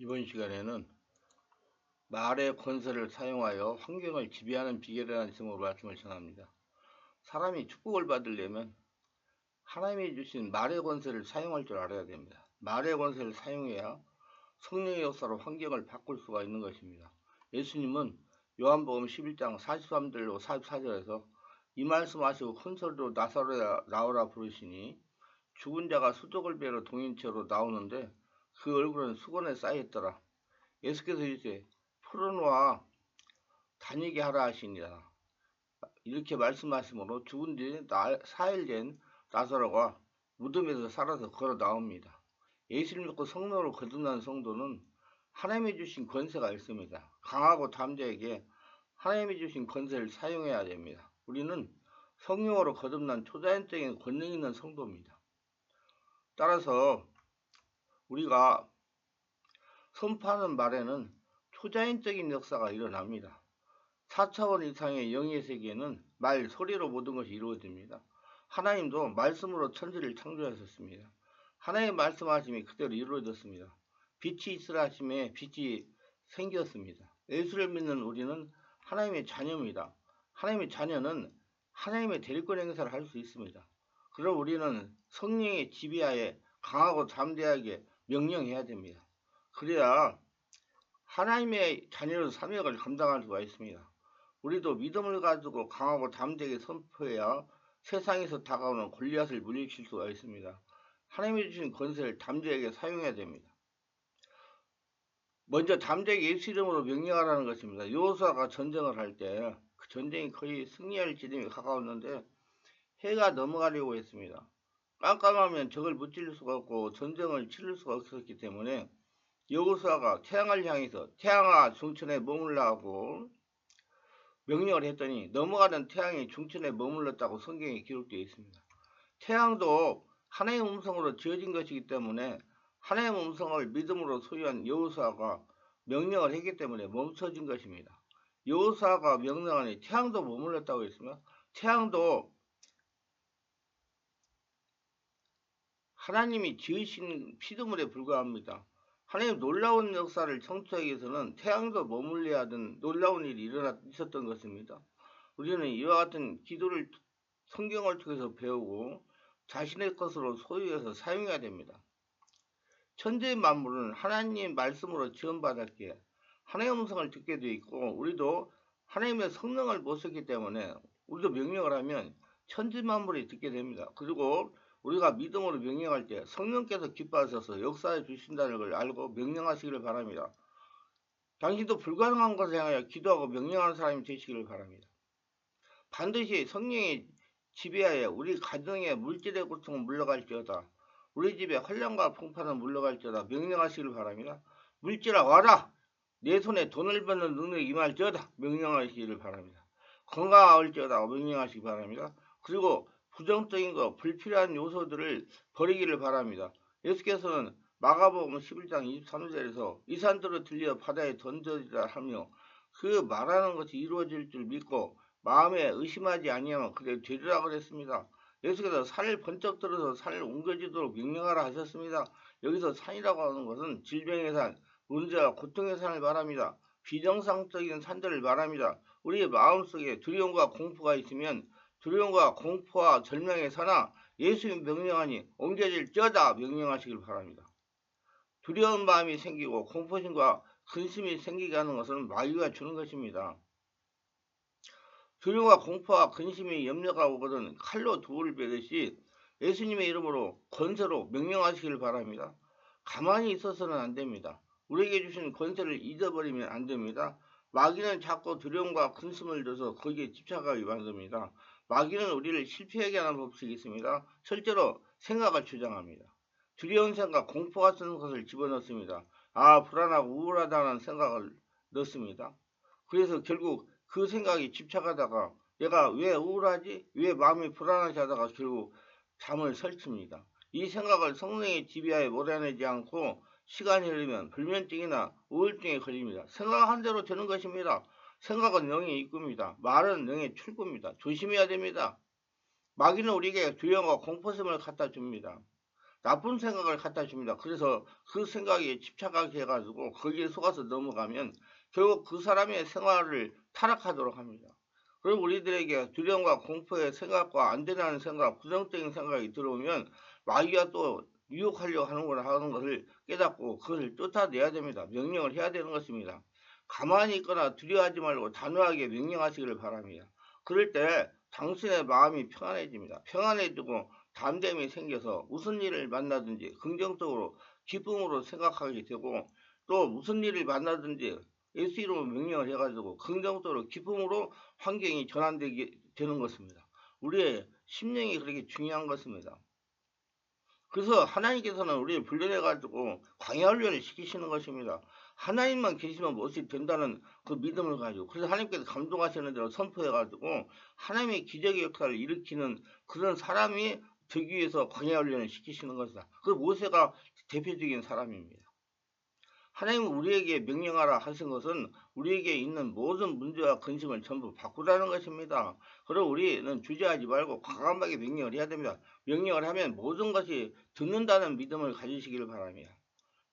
이번 시간에는 말의 권세를 사용하여 환경을 지배하는 비결이라는 제목으로 말씀을 전합니다. 사람이 축복을 받으려면 하나님이 주신 말의 권세를 사용할 줄 알아야 됩니다. 말의 권세를 사용해야 성령의 역사로 환경을 바꿀 수가 있는 것입니다. 예수님은 요한복음 11장 43절로 44절에서 이 말씀하시고 큰 소리로 나사로야 나오라 부르시니 죽은 자가 수족을 베러 동인체로 나오는데 그 얼굴은 수건에 쌓여있더라. 예수께서 이제 풀어놓아 다니게 하라 하시니라. 이렇게 말씀하시므로 죽은 지 4일 된 나사로가 무덤에서 살아서 걸어 나옵니다. 예수를 믿고 성령으로 거듭난 성도는 하나님이 주신 권세가 있습니다. 강하고 담대하게 하나님이 주신 권세를 사용해야 됩니다. 우리는 성령으로 거듭난 초자연적인 권능 있는 성도입니다. 따라서 우리가 선포하는 말에는 초자연적인 역사가 일어납니다. 4차원 이상의 영의 세계는 말, 소리로 모든 것이 이루어집니다. 하나님도 말씀으로 천지를 창조하셨습니다. 하나님의 말씀하심이 그대로 이루어졌습니다. 빛이 있으라 하심에 빛이 생겼습니다. 예수를 믿는 우리는 하나님의 자녀입니다. 하나님의 자녀는 하나님의 대리권 행사를 할 수 있습니다. 그럼 우리는 성령의 지배하에 강하고 담대하게 명령해야 됩니다. 그래야 하나님의 자녀로 사명을 감당할 수가 있습니다. 우리도 믿음을 가지고 강하고 담대하게 선포해야 세상에서 다가오는 골리앗을 물리칠 수가 있습니다. 하나님이 주신 권세를 담대하게 사용해야 됩니다. 먼저 담대하게 예수 이름으로 명령하라는 것입니다. 여호수아가 전쟁을 할 때 그 전쟁이 거의 승리할 지점에 가까웠는데 해가 넘어가려고 했습니다. 깜깜하면 적을 무찔릴 수가 없고 전쟁을 치를 수가 없었기 때문에 여호수아가 태양을 향해서 태양아 중천에 머물라 하고 명령을 했더니 넘어가는 태양이 중천에 머물렀다고 성경에 기록되어 있습니다. 태양도 하나님의 음성으로 지어진 것이기 때문에 하나님의 음성을 믿음으로 소유한 여호수아가 명령을 했기 때문에 멈춰진 것입니다. 여호수아가 명령하니 태양도 머물렀다고 했습니다. 태양도 하나님이 지으신 피조물에 불과합니다. 하나님 놀라운 역사를 청취하기 위해서는 태양도 머물러야 하는 놀라운 일이 있었던 것입니다. 우리는 이와 같은 기도를 성경을 통해서 배우고 자신의 것으로 소유해서 사용해야 됩니다. 천지의 만물은 하나님의 말씀으로 지원받았기에 하나님의 음성을 듣게 되어 있고 우리도 하나님의 성령을 못 썼기 때문에 우리도 명령을 하면 천지 만물이 듣게 됩니다. 그리고 우리가 믿음으로 명령할 때 성령께서 기뻐하셔서 역사해 주신다는 걸 알고 명령하시기를 바랍니다. 당신도 불가능한 것을 향하여 기도하고 명령하는 사람이 되시기를 바랍니다. 반드시 성령의 지배하에 우리 가정의 물질의 고통은 물러갈지어다. 우리 집에 환난과 풍파는 물러갈지어다. 명령하시기를 바랍니다. 물질아 와라. 내 손에 돈을 버는 능력이 임할지어다. 명령하시기를 바랍니다. 건강할지어다. 명령하시기 바랍니다. 그리고 부정적인 것, 불필요한 요소들을 버리기를 바랍니다. 예수께서는 마가복음 11장 23절에서 이 산들을 들려 바다에 던져지라 하며 그 말하는 것이 이루어질 줄 믿고 마음에 의심하지 아니하면 그대로 되리라 그랬습니다. 예수께서 산을 번쩍 들어서 산을 옮겨지도록 명령하라 하셨습니다. 여기서 산이라고 하는 것은 질병의 산, 문제와 고통의 산을 말합니다. 비정상적인 산들을 말합니다. 우리의 마음속에 두려움과 공포가 있으면 두려움과 공포와 절망의 산아 예수님 명령하니 옮겨질지어다 명령하시길 바랍니다. 두려운 마음이 생기고 공포심과 근심이 생기게 하는 것은 마귀가 주는 것입니다. 두려움과 공포와 근심이 염려가 오거든 칼로 돌을 베듯이 예수님의 이름으로 권세로 명령하시길 바랍니다. 가만히 있어서는 안 됩니다. 우리에게 주신 권세를 잊어버리면 안 됩니다. 마귀는 자꾸 두려움과 근심을 줘서 거기에 집착하게 만듭니다. 마귀는 우리를 실패하게 하는 법칙이 있습니다. 실제로 생각을 주장합니다. 두려운 생각, 공포 같은 것을 집어넣습니다. 불안하고 우울하다는 생각을 넣습니다. 그래서 결국 그 생각이 집착하다가 내가 왜 우울하지? 왜 마음이 불안하지 하다가 결국 잠을 설칩니다. 이 생각을 성령의 지배하에 몰아내지 않고 시간이 흐르면 불면증이나 우울증에 걸립니다. 생각한 대로 되는 것입니다. 생각은 영의 입구입니다. 말은 영의 출구입니다. 조심해야 됩니다. 마귀는 우리에게 두려움과 공포심을 갖다 줍니다. 나쁜 생각을 갖다 줍니다. 그래서 그 생각에 집착하게 해가지고 거기에 속아서 넘어가면 결국 그 사람의 생활을 타락하도록 합니다. 그리고 우리들에게 두려움과 공포의 생각과 안 되는 생각, 부정적인 생각이 들어오면 마귀가 또 유혹하려고 하는 것을 깨닫고 그것을 쫓아내야 됩니다. 명령을 해야 되는 것입니다. 가만히 있거나 두려워하지 말고 단호하게 명령하시기를 바랍니다. 그럴 때 당신의 마음이 평안해집니다. 평안해지고 담대함이 생겨서 무슨 일을 만나든지 긍정적으로 기쁨으로 생각하게 되고 또 무슨 일을 만나든지 예수 이름으로 명령을 해가지고 긍정적으로 기쁨으로 환경이 전환되게 되는 것입니다. 우리의 심령이 그렇게 중요한 것입니다. 그래서 하나님께서는 우리를 불러내가지고 광야 훈련을 시키시는 것입니다. 하나님만 계시면 무엇이 된다는 그 믿음을 가지고 그래서 하나님께서 감동하시는 대로 선포해가지고 하나님의 기적의 역사를 일으키는 그런 사람이 되기 위해서 광야 훈련을 시키시는 것이다. 그 모세가 대표적인 사람입니다. 하나님은 우리에게 명령하라 하신 것은 우리에게 있는 모든 문제와 근심을 전부 바꾸라는 것입니다. 그리고 우리는 주저하지 말고 과감하게 명령을 해야 됩니다. 명령을 하면 모든 것이 듣는다는 믿음을 가지시기를 바랍니다.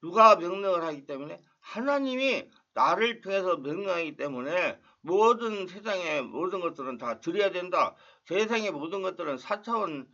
누가 명령을 하기 때문에? 하나님이 나를 통해서 명령하기 때문에 모든 세상의 모든 것들은 다 드려야 된다. 세상의 모든 것들은 4차원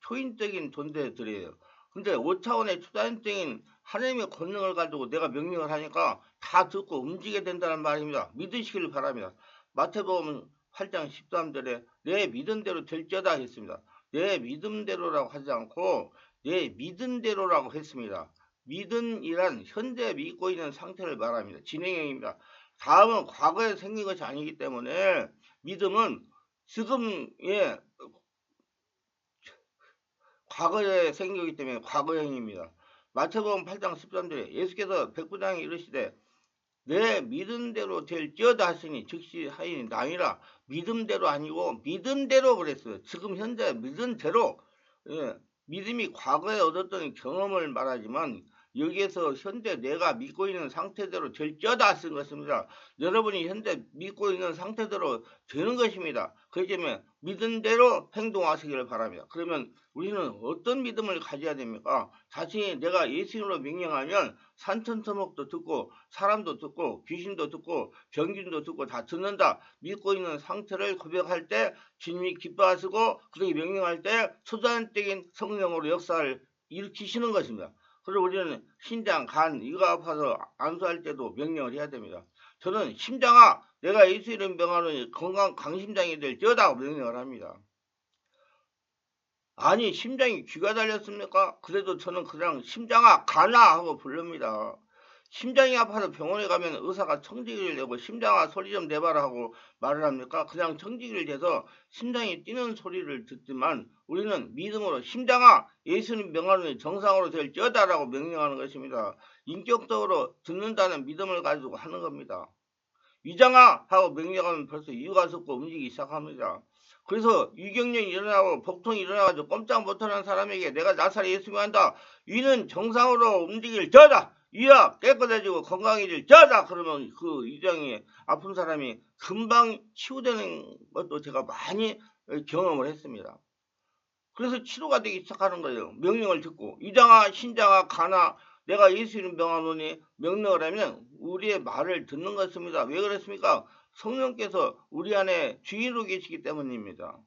초인적인 존재들이에요. 근데 5차원의 초단적인 하나님의 권능을 가지고 내가 명령을 하니까 다 듣고 움직이게 된다는 말입니다. 믿으시기를 바랍니다. 마태복음 8장 13절에 내 믿음대로 될지어다 했습니다. 내 믿음대로라고 하지 않고 내 믿음대로라고 했습니다. 믿음이란 현재 믿고 있는 상태를 말합니다. 진행형입니다. 다음은 과거에 생긴 것이 아니기 때문에 믿음은 지금의 과거에 생기기 때문에 과거형입니다. 마태복음 8장 13절에 예수께서 백부장에 이르시되 내 믿음대로 될지어다 하시니 즉시 하이니 아니라 믿음대로 아니고 믿음대로 그랬어요. 지금 현재 믿음대로 믿음이 과거에 얻었던 경험을 말하지만 여기에서 현재 내가 믿고 있는 상태대로 될지어다 하신 것입니다. 여러분이 현재 믿고 있는 상태대로 되는 것입니다. 그렇기 때문에 믿은 대로 행동하시기를 바랍니다. 그러면 우리는 어떤 믿음을 가져야 됩니까? 자신이 내가 예수님으로 명령하면 산천서목도 듣고 사람도 듣고 귀신도 듣고 병균도 듣고 다 듣는다. 믿고 있는 상태를 고백할 때 주님이 기뻐하시고 그렇게 명령할 때 초자연적인 성령으로 역사를 일으키시는 것입니다. 그리고 우리는 심장, 간, 이가 아파서 안수할 때도 명령을 해야 됩니다. 저는 심장아 내가 예수 이름 명하노니 건강 강심장이 될지어다 명령을 합니다. 아니 심장이 귀가 달렸습니까? 그래도 저는 그냥 심장아 가나 하고 부릅니다. 심장이 아파서 병원에 가면 의사가 청지기를 내고 심장아 소리 좀 내봐라 하고 말을 합니까? 그냥 청지기를 대서 심장이 뛰는 소리를 듣지만 우리는 믿음으로 심장아 예수님 명하노니 정상으로 될지어다라고 명령하는 것입니다. 인격적으로 듣는다는 믿음을 가지고 하는 겁니다. 위장아 하고 명령하면 벌써 이유가 섰고 움직이기 시작합니다. 그래서 위경련이 일어나고 복통이 일어나가지고 꼼짝 못하는 사람에게 내가 나사렛 예수 명한다. 위는 정상으로 움직일 저다. 위가 깨끗해지고 건강해질 저다. 그러면 그 위장이 아픈 사람이 금방 치유되는 것도 제가 많이 경험을 했습니다. 그래서 치료가 되기 시작하는 거예요. 명령을 듣고 위장아 신장아 가나 내가 예수 이름 명하노니 명령을 하면 우리의 말을 듣는 것입니다. 왜 그렇습니까? 성령께서 우리 안에 주인으로 계시기 때문입니다.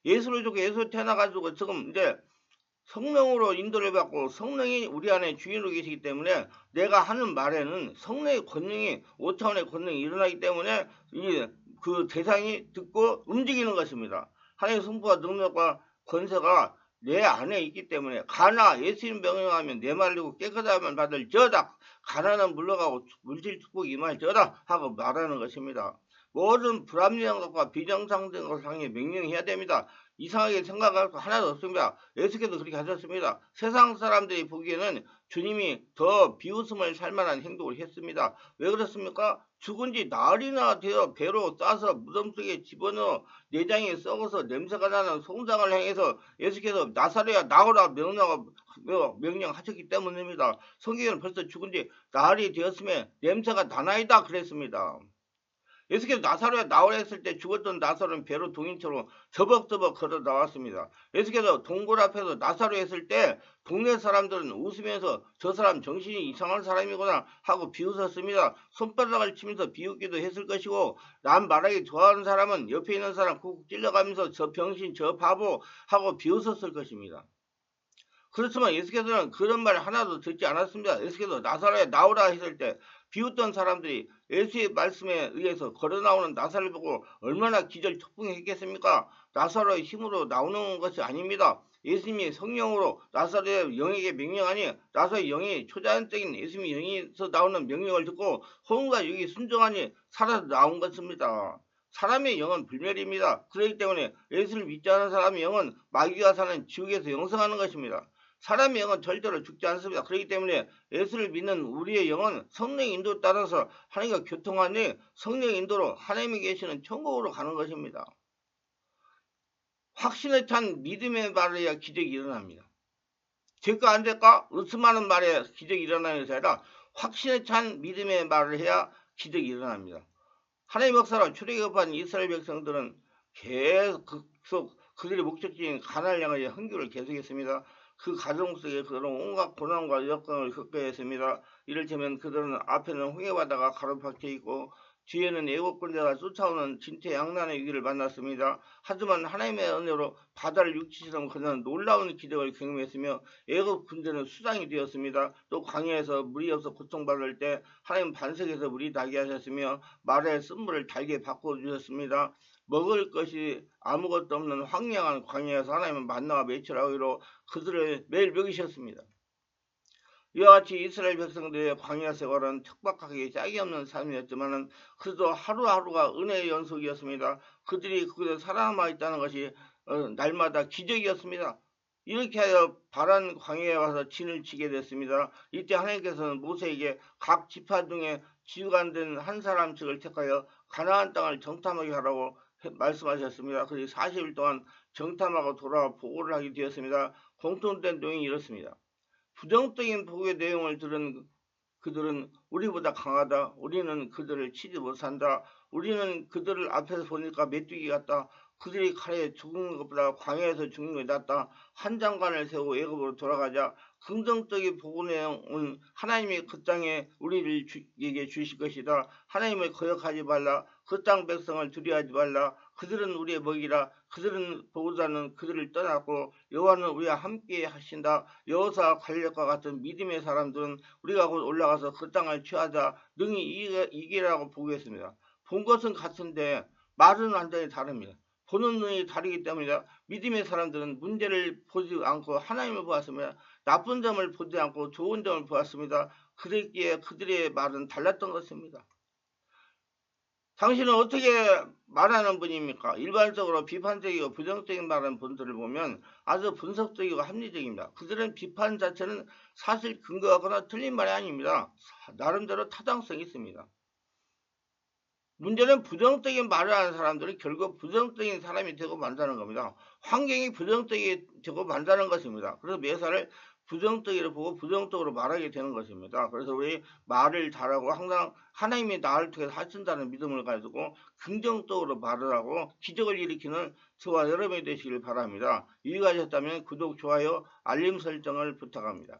예수를 주고 예수 태어나가지고 지금 이제 성령으로 인도를 받고 성령이 우리 안에 주인으로 계시기 때문에 내가 하는 말에는 성령의 권능이 5차원의 권능이 일어나기 때문에 그 대상이 듣고 움직이는 것입니다. 하나님의 성부와 능력과 권세가 내 안에 있기 때문에 가나 예수님 명령하면 내 말을 듣고 깨끗하면 받을 저다. 가나는 물러가고 물질 축복이 임할 저다 하고 말하는 것입니다. 모든 불합리한 것과 비정상적인 것을 향해 명령해야 됩니다. 이상하게 생각할 거 하나도 없습니다. 예수께서 그렇게 하셨습니다. 세상 사람들이 보기에는 주님이 더 비웃음을 살 만한 행동을 했습니다. 왜 그렇습니까? 죽은 지 나흘이나 되어 배로 싸서 무덤 속에 집어넣어 내장이 썩어서 냄새가 나는 송장을 향해서 예수께서 나사렛아 나오라 명령하셨기 때문입니다. 성경에는 벌써 죽은 지 나흘이 되었으면 냄새가 나나이다 그랬습니다. 예수께서 나사로에 나오라 했을 때 죽었던 나사로는 배로 동인처럼 저벅저벅 걸어 나왔습니다. 예수께서 동굴 앞에서 나사로 했을 때 동네 사람들은 웃으면서 저 사람 정신이 이상한 사람이구나 하고 비웃었습니다. 손바닥을 치면서 비웃기도 했을 것이고, 남 말하기 좋아하는 사람은 옆에 있는 사람 쿡쿡 찔러가면서 저 병신 저 바보 하고 비웃었을 것입니다. 그렇지만 예수께서는 그런 말 하나도 듣지 않았습니다. 예수께서 나사로에 나오라 했을 때 비웃던 사람들이 예수의 말씀에 의해서 걸어나오는 나사로를 보고 얼마나 기절촉풍했겠습니까? 나사로의 힘으로 나오는 것이 아닙니다. 예수님이 성령으로 나사로의 영에게 명령하니 나사로의 영이 초자연적인 예수님의 영에서 나오는 명령을 듣고 호응과 육이 순종하니 살아서 나온 것입니다. 사람의 영은 불멸입니다. 그렇기 때문에 예수를 믿지 않은 사람의 영은 마귀가 사는 지옥에서 영생하는 것입니다. 사람의 영은 절대로 죽지 않습니다. 그렇기 때문에 예수를 믿는 우리의 영은 성령의 인도에 따라서 하나님과 교통하니 성령의 인도로 하나님이 계시는 천국으로 가는 것입니다. 확신에 찬 믿음의 말을 해야 기적이 일어납니다. 될까 안 될까? 의심하는 말에 기적이 일어나는 것이 아니라 확신에 찬 믿음의 말을 해야 기적이 일어납니다. 하나님 역사로 출애굽한 이스라엘 백성들은 계속 그들의 목적지인 가나안을 향하여 헌교를 계속했습니다. 그 과정 속에 그들은 온갖 고난과 역경을 겪어야 했습니다. 이를테면 그들은 앞에는 홍해바다가 가로막혀 있고 뒤에는 애국 군대가 쫓아오는 진퇴양난의 위기를 만났습니다. 하지만 하나님의 은혜로 바다를 육지처럼 건너는 놀라운 기적을 경험했으며 애국 군대는 수장이 되었습니다. 또 광야에서 물이 없어 고통받을 때 하나님 반석에서 물이 나게 하셨으며 말의 쓴물을 달게 바꿔주셨습니다. 먹을 것이 아무것도 없는 황량한 광야에서 하나님은 만나와 매출하기로 그들을 매일 먹이셨습니다. 이와 같이 이스라엘 백성들의 광야 생활은 척박하게 짝이 없는 삶이었지만 그래도 하루하루가 은혜의 연속이었습니다. 그들이 그곳에 살아남아 있다는 것이 날마다 기적이었습니다. 이렇게 하여 바란 광야에 와서 진을 치게 됐습니다. 이때 하나님께서는 모세에게 각 지파 중에 지휘관된 한 사람씩을 택하여 가나안 땅을 정탐하게 하라고 말씀하셨습니다. 그래서 40일 동안 정탐하고 돌아와 보고를 하게 되었습니다. 공통된 내용이 이렇습니다. 부정적인 보고의 내용을 들은 그들은 우리보다 강하다. 우리는 그들을 치지 못한다. 우리는 그들을 앞에서 보니까 메뚜기 같다. 그들이 칼에 죽은 것보다 광야에서 죽는 것이 낫다. 한 장관을 세우고 애굽으로 돌아가자. 긍정적인 보고 내용은 하나님이 그 땅에 우리에게 주실 것이다. 하나님을 거역하지 말라. 그 땅 백성을 두려워하지 말라. 그들은 우리의 먹이라. 그들은 보호자는 그들을 떠났고 여호와는 우리와 함께 하신다. 여호사와 갈렙과 같은 믿음의 사람들은 우리가 곧 올라가서 그 땅을 취하자 능히 이기라고 보고했습니다. 본 것은 같은데 말은 완전히 다릅니다. 보는 눈이 다르기 때문이다. 믿음의 사람들은 문제를 보지 않고 하나님을 보았습니다. 나쁜 점을 보지 않고 좋은 점을 보았습니다. 그랬기에 그들의 말은 달랐던 것입니다. 당신은 어떻게 말하는 분입니까? 일반적으로 비판적이고 부정적인 말하는 분들을 보면 아주 분석적이고 합리적입니다. 그들은 비판 자체는 사실 근거하거나 틀린 말이 아닙니다. 나름대로 타당성이 있습니다. 문제는 부정적인 말을 하는 사람들이 결국 부정적인 사람이 되고 만다는 겁니다. 환경이 부정적이 되고 만다는 것입니다. 그래서 매사를 부정적으로 보고 부정적으로 말하게 되는 것입니다. 그래서 우리 말을 잘하고 항상 하나님이 나를 통해서 하신다는 믿음을 가지고 긍정적으로 말을 하고 기적을 일으키는 저와 여러분이 되시길 바랍니다. 이해가 되셨다면 구독, 좋아요, 알림 설정을 부탁합니다.